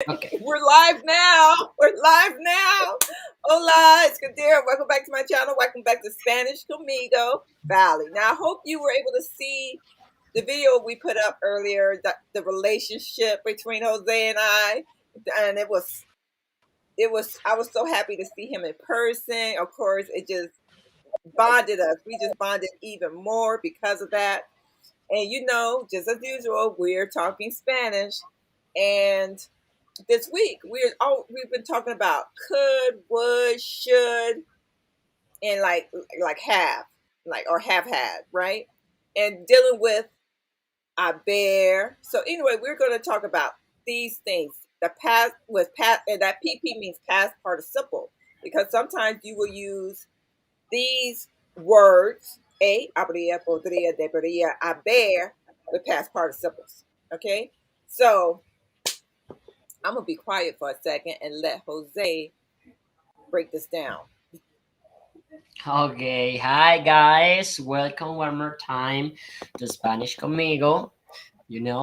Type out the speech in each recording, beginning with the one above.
Okay. We're live now. We're live now. Hola, it's Kadyra. Welcome back to my channel. Welcome back to Spanish Conmigo Valley. Now, I hope you were able to see the video we put up earlier, the relationship between Jose and I. And I was so happy to see him in person. Of course, it just bonded us. We just bonded even more because of that. And just as usual, we're talking Spanish. And this week we've been talking about could, would, should, and like have, like or have had, right? And dealing with aber. So anyway, we're going to talk about these things. The past with past, and that PP means past participle, because sometimes you will use these words, abria, podria, debería, haber, with past participles. Okay, so I'm gonna be quiet for a second and let Jose break this down. Okay. Hi, guys. Welcome one more time to Spanish Conmigo.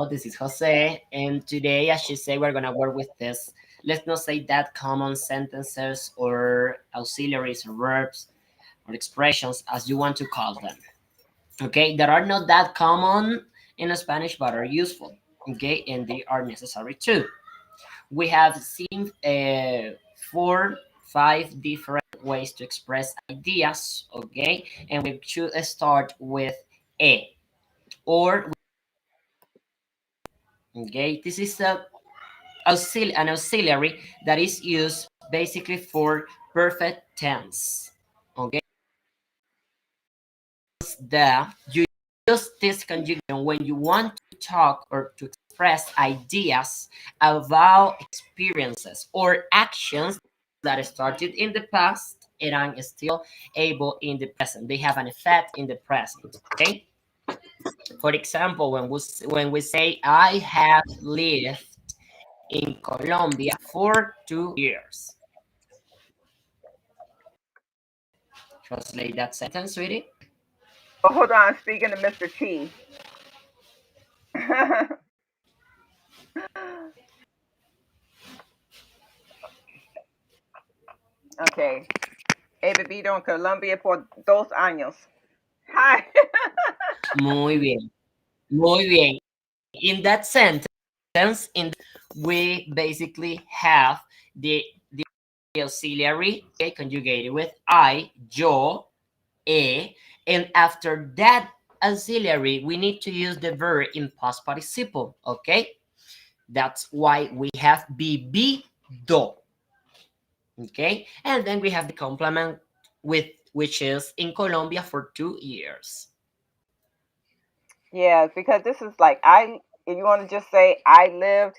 This is Jose, and today, as you say, we're gonna work with this. Let's not say that common sentences or auxiliaries or verbs or expressions, as you want to call them. Okay, that are not that common in Spanish, but are useful. Okay, and they are necessary too. We have seen 5 different ways to express ideas, okay? And we should start with a or okay. This is an auxiliary that is used basically for perfect tense. Okay, the you use this conjugation when you want to talk or to express ideas about experiences or actions that started in the past and are still able in the present. They have an effect in the present. Okay. For example, when we say I have lived in Colombia for 2 years. Translate that sentence, sweetie. Oh, hold on, speaking to Mr. T. Okay. He vivido en Colombia por 2 años. Hi. Muy bien. Muy bien. In that sentence, we basically have the auxiliary, okay, conjugated with I, yo, and after that auxiliary, we need to use the verb in past participle, okay? That's why we have vivido, okay? And then we have the complement with which is in Colombia for 2 years. Yeah, because this is like if you want to just say I lived,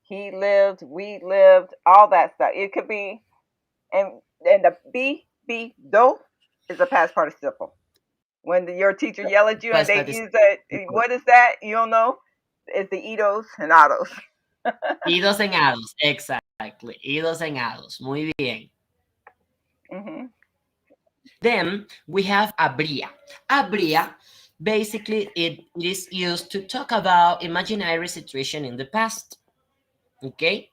he lived, we lived, all that stuff. It could be, and the be do is a past participle. When your teacher yell at you and Past they use that, participle. what is that? You don't know. It's the idos and autos. Idos en ados, exactly. Idos en ados. Muy bien. Hmm. Then we have abria. Abria, basically, it is used to talk about imaginary situation in the past. Okay,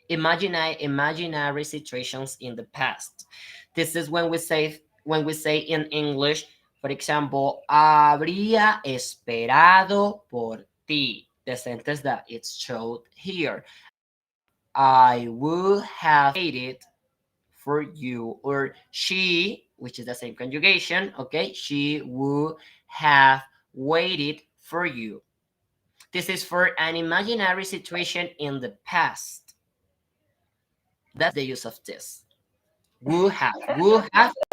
imaginary situations in the past. This is when we say in English, for example, habría esperado por ti. The sentence that it's showed here. I would have waited for you, or she, which is the same conjugation, okay, she would have waited for you. This is for an imaginary situation in the past. That's the use of this. Would have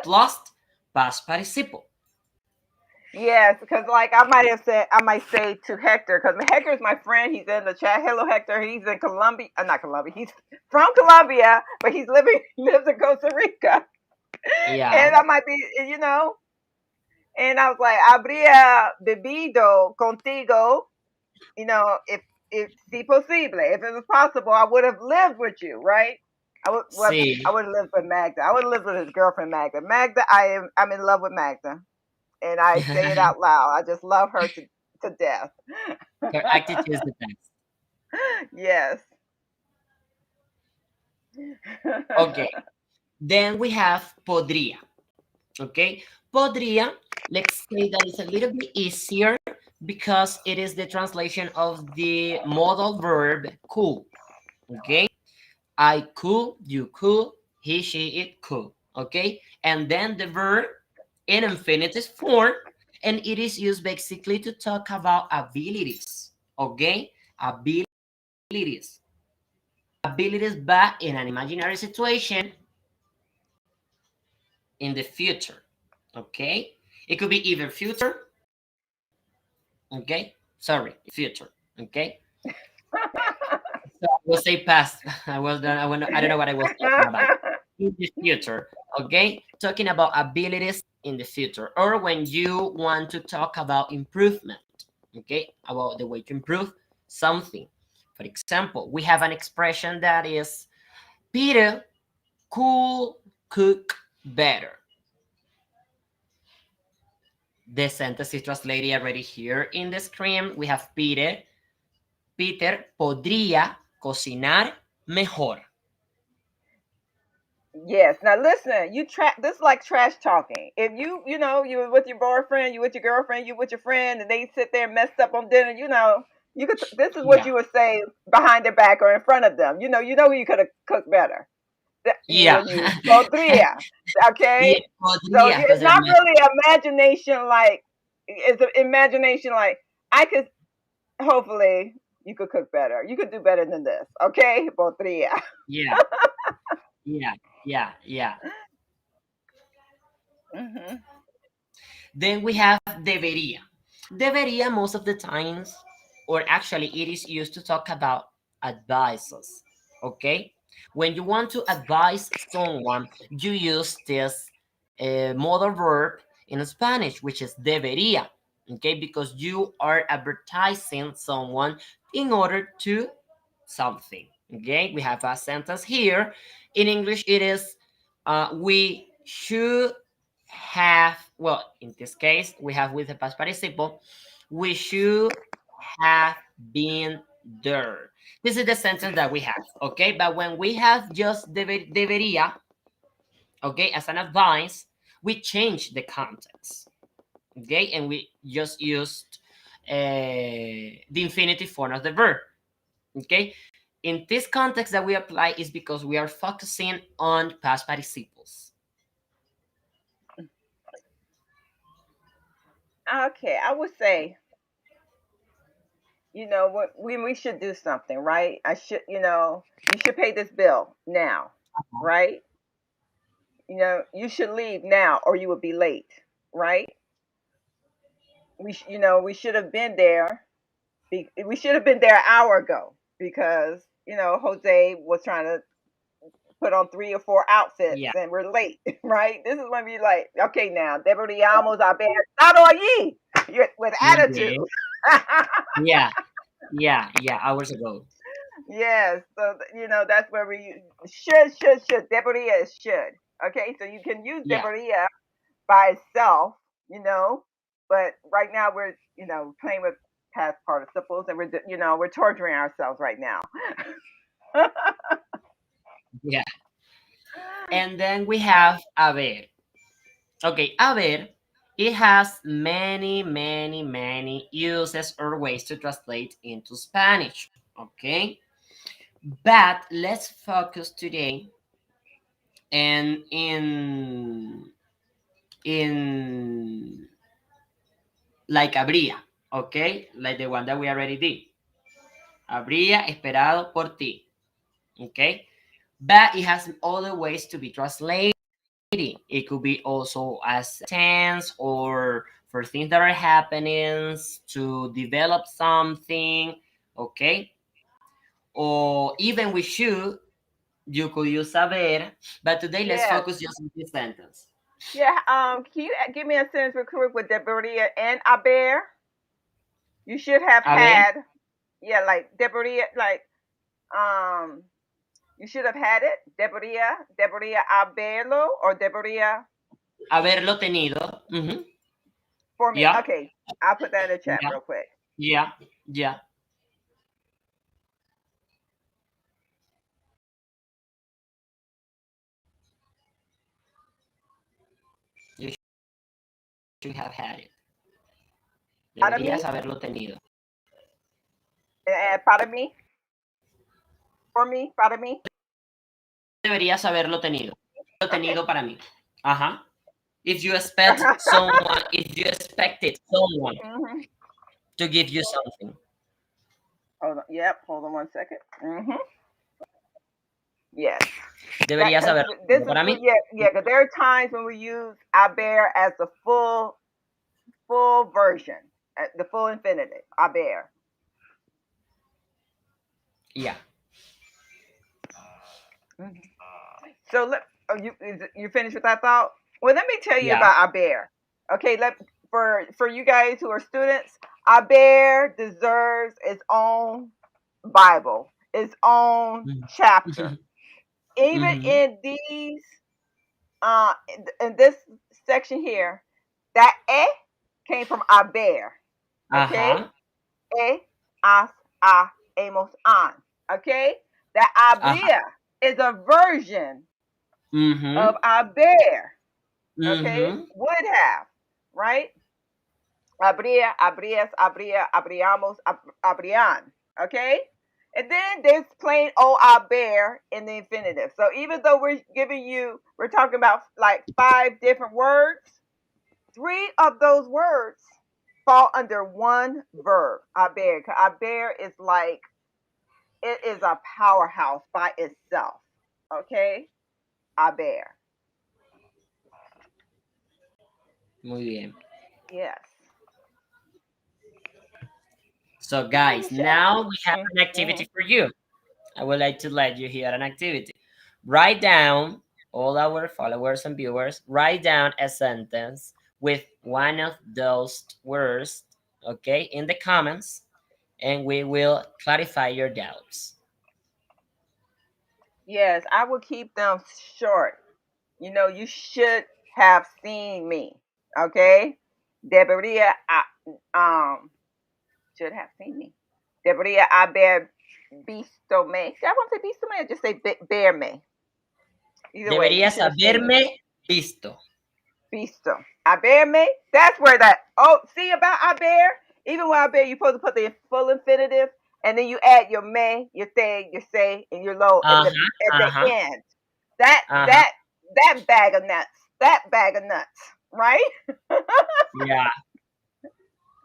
lost past participle. Yes, because like I might say to Hector, because Hector's my friend. He's in the chat. Hello, Hector. He's in Colombia. Not Colombia. He's from Colombia, but lives in Costa Rica. Yeah. And I might be, and I was like, habría bebido contigo. If si posible, if it was possible, I would have lived with you, right? I See. would have lived with Magda. I would have lived with his girlfriend Magda. Magda, I'm in love with Magda, and I say it out loud. I just love her to death. Her attitude is the best. Yes. Okay. Then we have podría. Okay. Podría, let's say that it's a little bit easier because it is the translation of the modal verb could. Okay. I could, you could, he, she, it could. Okay. And then the verb in infinitive form, and it is used basically to talk about abilities. Okay. Abilities. Abilities, but in an imaginary situation in the future. Okay. It could be either future. Okay. Sorry, future. Okay. So I will say past. I was done. I don't know what I was talking about. In the future. Okay. Talking about abilities in the future, or when you want to talk about improvement. Okay. About the way to improve something. For example, we have an expression that is Peter could cook better. The sentence is translated already here in the screen. We have Peter. Peter podría cocinar mejor. Yes. Now listen, this is like trash talking. If you know, you with your boyfriend, you with your girlfriend, you with your friend, and they sit there messed up on dinner, you could. This is what Yeah. you would say behind their back or in front of them. You know who you could have cooked better. Yeah. When you podría, Yeah, okay. So podría it's not cocinar mejor. really imagination. Like it's an imagination. Like I could. Hopefully, you could cook better. You could do better than this. Okay, podría. Yeah. Yeah. Yeah. Yeah. Hmm. Then we have debería. Debería most of the times, or actually it is used to talk about advices. Okay? When you want to advise someone, you use this modal verb in Spanish, which is debería. Okay? Because you are advertising someone in order to something. Okay? We have a sentence here. In English, it is we should have, well, in this case, we have with the past participle, we should have been there. This is the sentence that we have, okay? But when we have just debería, okay, as an advice, we change the context, okay? And we just used the infinitive form of the verb, okay? In this context that we apply is because we are focusing on past participles. Okay, I would say, when we should do something, right? You should pay this bill now, right? You should leave now or you will be late, right? We should have been there. We should have been there an hour ago because Jose was trying to put on 3 or 4 outfits Yeah, and we're late, right? This is when we like, okay, now deberíamos haber estado allí. You're with attitude. yeah, yeah, yeah, yeah, hours ago. Yes, so that's where we should. Debería is should. Okay, so you can use Yeah, debería by itself, but right now we're playing with past participles and we're torturing ourselves right now. yeah. And then we have haber. Okay, haber, it has many, many, many uses or ways to translate into Spanish. Okay, but let's focus today and in like habría. Okay, like the one that we already did. Habría esperado por ti. Okay, but it has other ways to be translated. It could be also as tense or for things that are happening to develop something, okay? Or even we should, you could use saber, but today let's Yes. focus just on this sentence. Yeah. Can you give me a sentence real quick with debería and haber? You should have A ver, had. Yeah, like debería, like um, you should have had it. Debería haberlo, or debería haberlo tenido. for me. Yeah, Okay, I'll put that in the chat yeah, real quick. yeah, yeah. should have had it. Para mí. Deberías haberlo tenido. Para mí. For me, para mí. Deberías haberlo tenido. Lo tenido para mí. Ajá. If you expect someone, if you expected someone to give you something. Hold on. Yep. Hold on 1 second. Yes. Deberías haberlo tenido para mí. Yeah, because there are times when we use aber as the full version, the full infinitive, aber. Yeah. So you finished with that thought? Well, let me tell you about aber. Okay, for you guys who are students, aber deserves its own Bible, its own chapter. Even in these, in this section here, that came from aber. Okay, as, a, amos, an. Okay, that abria is a version of aber. Okay, would have, right? Abria, abrias, abria, abriamos, abrian. Okay, and then there's plain old aber in the infinitive. So even though we're talking about like 5 different words, 3 of those words fall under one verb, aber. Aber is like, it is a powerhouse by itself. Okay, aber. Muy bien. Yes. So guys, now we have an activity for you. I would like to let you hear an activity. Write down, all our followers and viewers, write down a sentence with one of those words, okay, in the comments, and we will clarify your doubts. Yes, I will keep them short. You know, you should have seen me. Okay? Debería, should have seen me. Debería haber visto me. I want to say visto me or just say bear me. Either Deberías haberme visto. Visto. Haberme. That's where that. Oh, see about haber? Even with haber, you're supposed to put the full infinitive, and then you add your me, your thing, your say, and your lo at the end. That bag of nuts. That bag of nuts. Right? Yeah.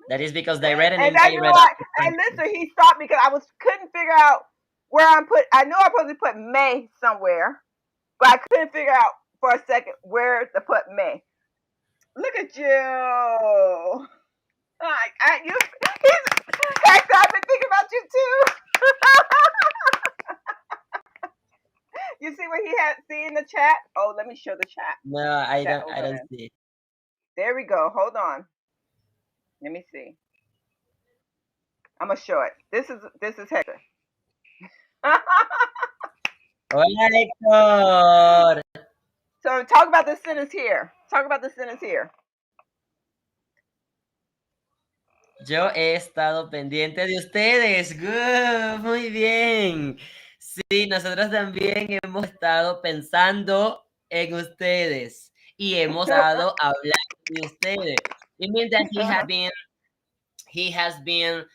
That is because they read and listen, he stopped me because I couldn't figure out where I know I'm supposed to put may somewhere, but I couldn't figure out for a second where to put may. Look at you. Hector, I've been thinking about you too. You see what he had see in the chat? Oh, let me show the chat. No, I don't see. There we go. Hold on. Let me see. I'm gonna show it. This is Hector. Hola, Hector. So talk about this sentence here. Yo he estado pendiente de ustedes. Good, muy bien. Sí, nosotros también hemos estado pensando en ustedes y hemos estado hablando de ustedes. It means that he has been,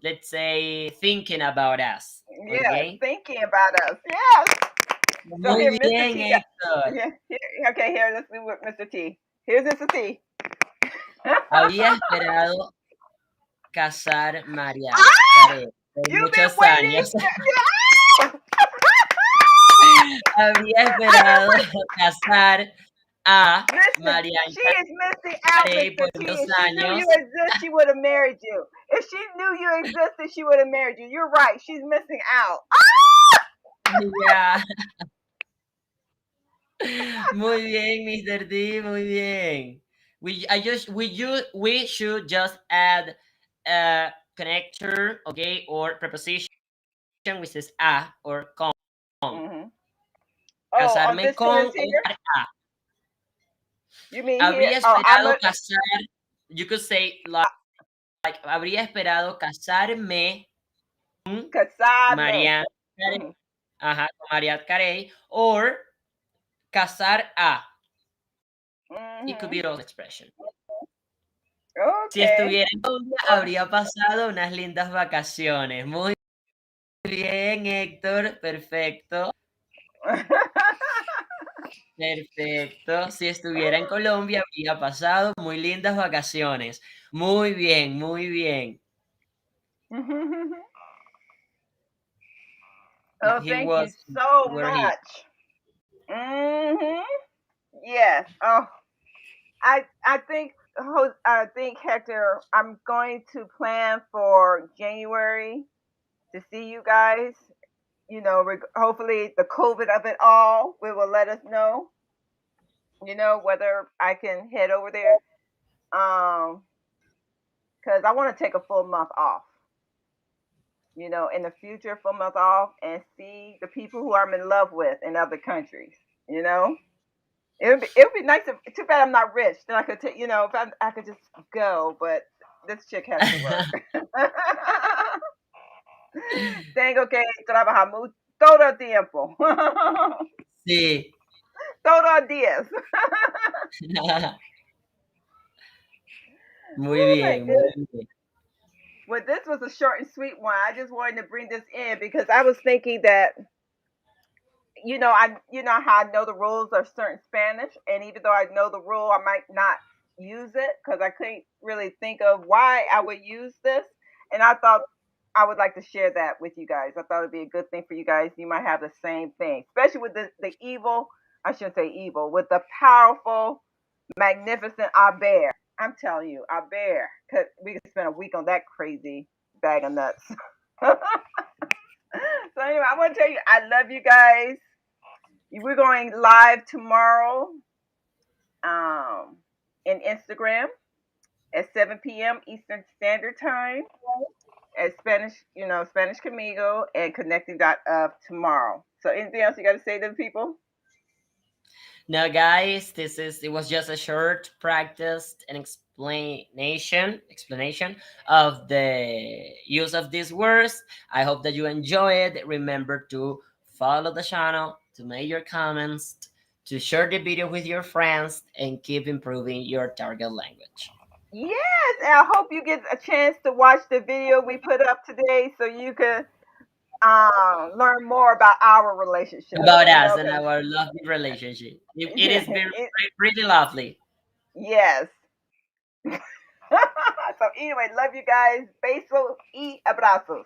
let's say, thinking about us. Yeah, okay? Thinking about us. Yes. So Muy bien, Héctor. Okay, here, let's do with Mr. T. Here's Mr. T. Había esperado casar María Carey por You've muchos been waiting. años. Habría esperado casar a María Carey por muchos años. If she knew you exist, she would have married you. If she knew you existed, she would have married you. You're right. She's missing out. Yeah. Muy bien, Mr. D, muy bien. We should just add a connector, okay, or preposition which is a or con. Casarme con a. You mean habría esperado casar. You could say like habría esperado casarme con María Carey. Con María Carey, or casar a. It could be those expression. Si Okay. estuviera en Colombia, habría pasado unas lindas vacaciones. Muy bien, Héctor. Perfecto. Perfecto. Si estuviera en Colombia, habría pasado muy lindas vacaciones. Muy bien, muy bien. Oh, He thank you was so were he. much. Yes. Oh, I think Hector, I'm going to plan for January to see you guys. You know, hopefully the COVID of it all, we will let us know. You know whether I can head over there. Because I want to take a full month off. You know, in the future, full month off, and see the people who I'm in love with in other countries. You know. It would be nice. Too bad I'm not rich. Then I could take, you know, if I could just go. But this chick has to work. Tengo que trabajar todo el tiempo. Sí. Todos los días. Muy Oh my bien, goodness. muy bien. Well, this was a short and sweet one. I just wanted to bring this in because I was thinking that you know how I know the rules of certain Spanish, and even though I know the rule, I might not use it because I couldn't really think of why I would use this. And I thought I would like to share that with you guys. I thought it'd be a good thing for you guys. You might have the same thing, especially with the evil. I shouldn't say evil, with the powerful, magnificent Abria. I'm telling you, Abria. Cause we could spend a week on that crazy bag of nuts. So anyway, I want to tell you, I love you guys. We're going live tomorrow um, in Instagram at 7 p.m. Eastern Standard Time at Spanish, Spanish Conmigo and connecting tomorrow. So anything else you got to say to the people? Now, guys, it was just a short practice and explanation of the use of these words. I hope that you enjoy it. Remember to follow the channel, to make your comments, to share the video with your friends, and keep improving your target language. Yes, and I hope you get a chance to watch the video we put up today so you can learn more about our relationship. About You us know, and 'cause our lovely relationship. It is very, it, pretty lovely. yes. So anyway, love you guys. Besos y abrazos.